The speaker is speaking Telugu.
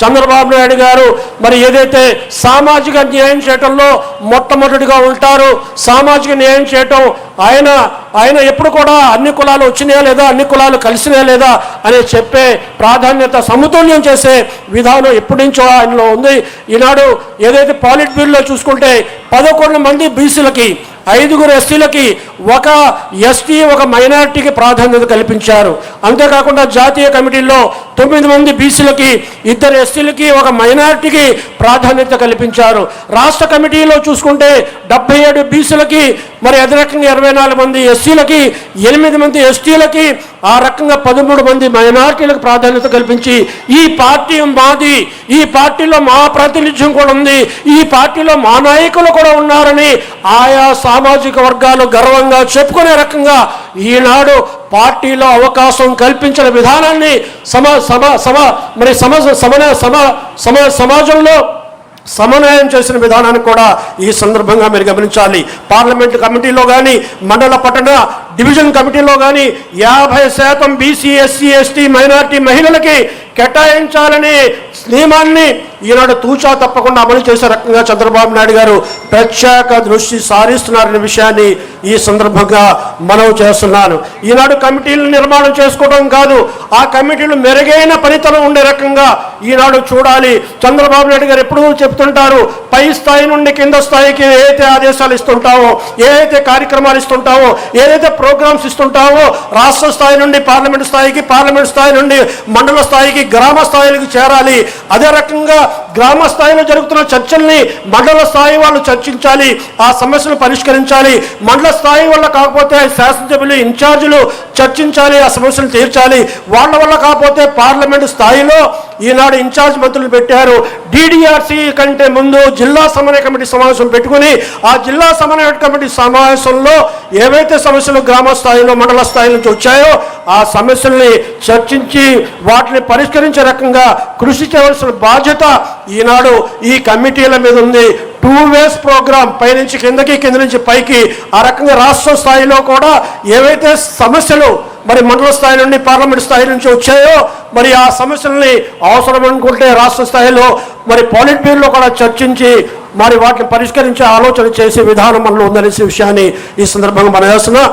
చంద్రబాబు నాయుడు గారు మరి ఏదైతే సామాజిక న్యాయం చేయటంలో మొట్టమొదటిగా ఉంటారు, సామాజిక న్యాయం చేయటం ఆయన ఎప్పుడు కూడా అన్ని కులాలు వచ్చినాయా లేదా, అన్ని కులాలు కలిసినాయా లేదా అని చెప్పే ప్రాధాన్యత, సమతుల్యం చేసే విధానం ఎప్పటి నుంచో ఆయనలో ఉంది. ఈనాడు ఏదైతే పాలిట్ బ్యూరోలో చూసుకుంటే 11 మంది బీసీలకి, 5 ఎస్సీలకి, 1 ఎస్టీ, 1 మైనారిటీకి ప్రాధాన్యత కల్పించారు. అంతేకాకుండా జాతీయ కమిటీల్లో 9 మంది బీసీలకి, 2 ఎస్సీలకి, 1 మైనారిటీకి ప్రాధాన్యత కల్పించారు. రాష్ట్ర కమిటీలో చూసుకుంటే 77 బీసీలకి, మరి అదే రకంగా 24 మంది ఎస్సీలకి, 8 మంది ఎస్టీలకి, ఆ రకంగా 13 మంది మైనారిటీలకు ప్రాధాన్యత కల్పించి ఈ పార్టీ మాది, ఈ పార్టీలో మా ప్రాతినిధ్యం కూడా ఉంది, ఈ పార్టీలో మా నాయకులు కూడా ఉన్నారని ఆయా సామాజిక వర్గాలు గర్వంగా చెప్పుకునే రకంగా ఈనాడు పార్టీలో అవకాశం కల్పించిన విధానాన్ని సమాజంలో సమన్వయం చేసిన విధానాన్ని కూడా ఈ సందర్భంగా మీరు గమనించాలి. పార్లమెంటు కమిటీలో కానీ, మండల పట్టణ డివిజన్ కమిటీలో కానీ 50% బీసీ, ఎస్సీ, ఎస్టీ, మైనారిటీ మహిళలకి కేటాయించాలని నియమాన్ని ఈనాడు తూచా తప్పకుండా అమలు చేసే రకంగా చంద్రబాబు నాయుడు గారు ప్రత్యేక దృష్టి సారిస్తున్నారనే విషయాన్ని ఈ సందర్భంగా మనవి చేస్తున్నాను. ఈనాడు కమిటీలు నిర్మాణం చేసుకోవడం కాదు, ఆ కమిటీలు మెరుగైన పనితనం ఉండే రకంగా ఈనాడు చూడాలి. చంద్రబాబు నాయుడు గారు ఎప్పుడూ చెప్తుంటారు, పై స్థాయి నుండి కింద స్థాయికి ఏదైతే ఆదేశాలు ఇస్తుంటావో, ఏదైతే కార్యక్రమాలు ఇస్తుంటావో, ఏదైతే ప్రోగ్రామ్స్ ఇస్తుంటావో, రాష్ట్ర స్థాయి నుండి పార్లమెంట్ స్థాయికి, పార్లమెంట్ స్థాయి నుండి మండల స్థాయికి, గ్రామ స్థాయికి చేరాలి. అదే రకంగా గ్రామ స్థాయిలో జరుగుతున్న చర్చల్ని మండల స్థాయి వాళ్ళు చర్చించాలి, ఆ సమస్యలు పరిష్కరించాలి. మండల స్థాయి వల్ల కాకపోతే శాసనసభ్యులు, ఇన్ఛార్జీలు చర్చించాలి, ఆ సమస్యలు తీర్చాలి. వాళ్ళ వల్ల కాకపోతే పార్లమెంటు స్థాయిలో ఈనాడు ఇన్ఛార్జ్ మంత్రులు పెట్టారు. డిడిఆర్సీ కంటే ముందు జిల్లా సమన్వయ కమిటీ సమావేశం పెట్టుకుని ఆ జిల్లా సమన్వయ కమిటీ సమావేశంలో ఏవైతే సమస్యలు గ్రామ స్థాయిలో, మండల స్థాయి నుంచి వచ్చాయో ఆ సమస్యల్ని చర్చించి వాటిని పరిష్కరించే రకంగా కృషి చేయవలసిన బాధ్యత ఈనాడు ఈ కమిటీల మీద ఉంది. 2 ways ప్రోగ్రామ్, పైనుంచి కిందకి, కింద నుంచి పైకి, ఆ రకంగా రాష్ట్ర స్థాయిలో కూడా ఏవైతే సమస్యలు మరి మండల స్థాయి నుండి, పార్లమెంట్ స్థాయి నుంచి వచ్చాయో మరి ఆ సమస్యల్ని అవసరం అనుకుంటే రాష్ట్ర స్థాయిలో మరి పాలిట్ బ్యూరోలో కూడా చర్చించి మరి వాటిని పరిష్కరించే ఆలోచన చేసే విధానం మనలో ఉందనే విషయాన్ని ఈ సందర్భంగా మనం చేస్తున్నా.